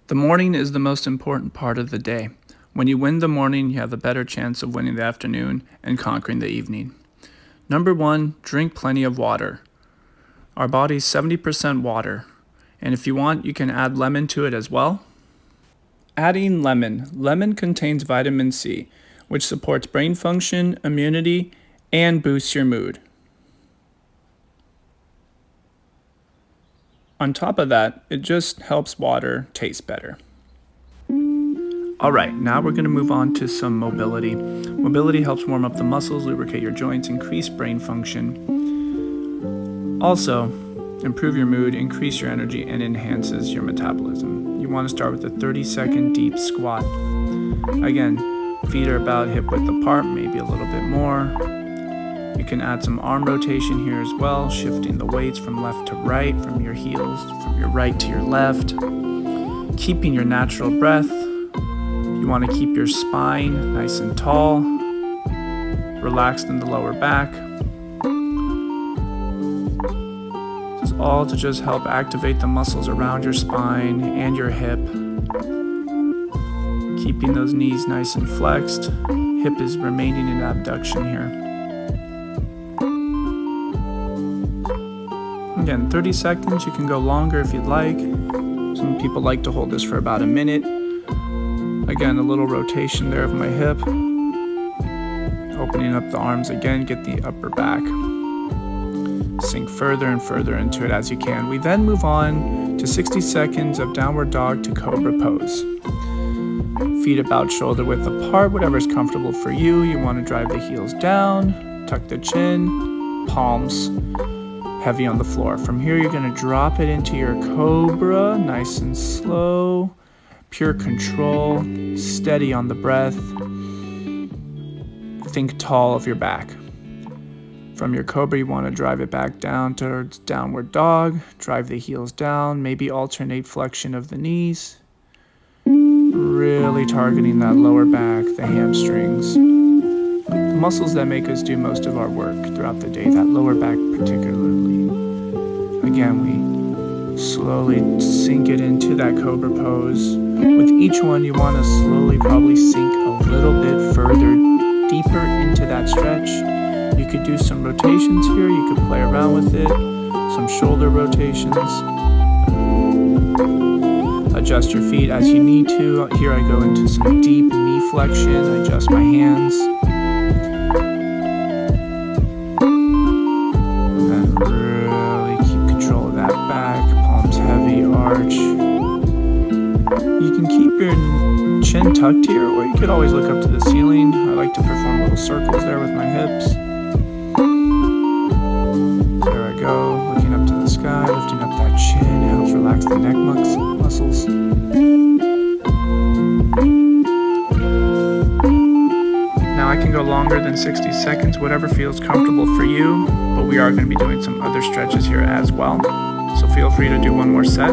The morning is the most important part of the day. When you win the morning, you have a better chance of winning the afternoon and conquering the evening. Number one, drink plenty of water. Our body's 70% water, and if you want, you can add lemon to it as well. Adding lemon. Lemon contains vitamin C, which supports brain function, immunity, and boosts your mood. On top of that, it just helps water taste better. Alright, now we're going to move on to some mobility. Mobility helps warm up the muscles, lubricate your joints, increase brain function. Also, improve your mood, increase your energy, and enhances your metabolism. You want to start with a 30-second deep squat. Again, feet are about hip width apart, maybe a little bit more. You can add some arm rotation here as well, shifting the weights from left to right, from your heels, from your right to your left. Keeping your natural breath. You want to keep your spine nice and tall, relaxed in the lower back. This is all to just help activate the muscles around your spine and your hip. Keeping those knees nice and flexed. Hip is remaining in abduction here. Again, 30 seconds. You can go longer if you'd like. Some people like to hold this for about a minute. Again, a little rotation there of my hip. Opening up the arms again, get the upper back. Sink further and further into it as you can. We then move on to 60 seconds of downward dog to cobra pose. Feet about shoulder width apart, whatever's comfortable for you. You want to drive the heels down, tuck the chin, palms heavy on the floor. From here, you're going to drop it into your cobra, nice and slow. Pure control, steady on the breath. Think tall of your back. From your cobra, you want to drive it back down towards downward dog. Drive the heels down, maybe alternate flexion of the knees. Really targeting that lower back, the hamstrings. The muscles that make us do most of our work throughout the day, that lower back particularly. Again, we slowly sink it into that cobra pose. With each one, you want to slowly probably sink a little bit further, deeper into that stretch. You could do some rotations here. You could play around with it. Some shoulder rotations. Adjust your feet as you need to. Here I go into some deep knee flexion. Adjust my hands. And really keep control of that back. Palms heavy, arch. You can keep your chin tucked here, or you could always look up to the ceiling. I like to perform little circles there with my hips. There I go, looking up to the sky, lifting up that chin. It helps relax the neck muscles. Now I can go longer than 60 seconds, whatever feels comfortable for you, but we are going to be doing some other stretches here as well. So feel free to do one more set.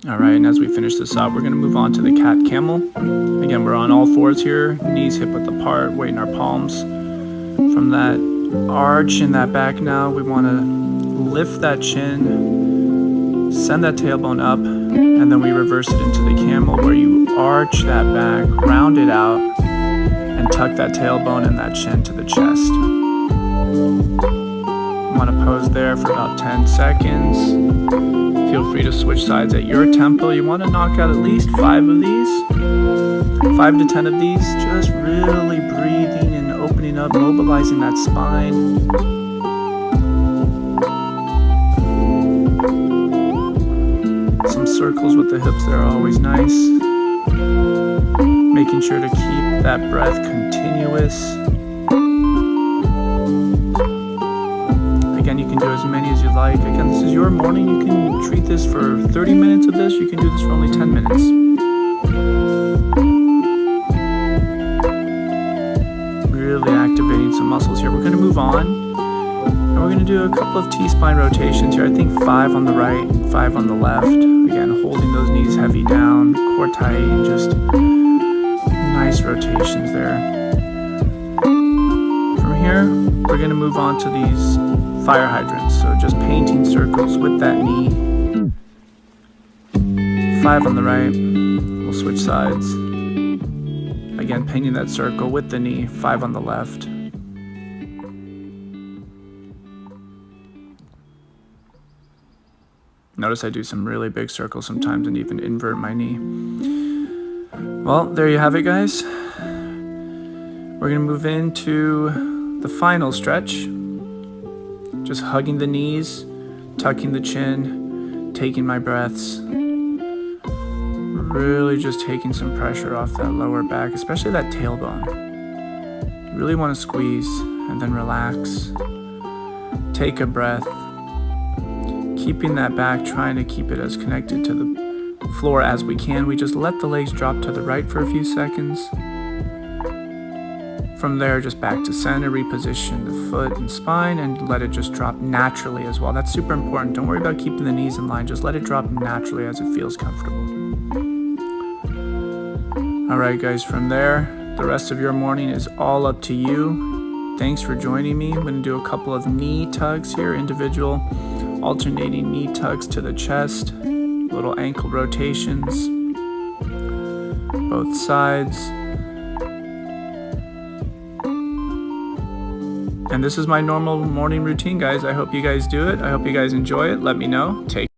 Alright, and as we finish this up, we're going to move on to the cat camel. Again, we're on all fours here, knees hip width apart, weight in our palms. From that arch in that back now, we want to lift that chin, send that tailbone up, and then we reverse it into the camel where you arch that back, round it out, and tuck that tailbone and that chin to the chest. You want to pose there for about 10 seconds. Feel free to switch sides at your tempo. You want to knock out at least 5 of these, 5 to 10 of these, just really breathing and opening up, mobilizing that spine. Some circles with the hips there are always nice. Making sure to keep that breath continuous. Again, you can do as many as you like. Again, this is your morning. You can treat this for 30 minutes of this. You can do this for only 10 minutes. Really activating some muscles here. We're going to move on. And we're going to do a couple of T-spine rotations here. I think 5 on the right, 5 on the left. Again, holding those knees heavy down, core tight, and just nice rotations there. From here, we're going to move on to these fire hydrants. So just painting circles with that knee. 5 on the right. We'll switch sides. Again, painting that circle with the knee. 5 on the left. Notice I do some really big circles sometimes and even invert my knee. Well, there you have it, guys. We're going to move into the final stretch. Just hugging the knees, tucking the chin, taking my breaths. Really just taking some pressure off that lower back, especially that tailbone. You really want to squeeze and then relax. Take a breath. Keeping that back, trying to keep it as connected to the floor as we can. We just let the legs drop to the right for a few seconds. From there, just back to center, reposition the foot and spine, and let it just drop naturally as well. That's super important. Don't worry about keeping the knees in line. Just let it drop naturally as it feels comfortable. All right, guys, from there, the rest of your morning is all up to you. Thanks for joining me. I'm going to do a couple of knee tugs here, individual alternating knee tugs to the chest, little ankle rotations, both sides. And this is my normal morning routine, guys. I hope you guys do it. I hope you guys enjoy it. Let me know. Take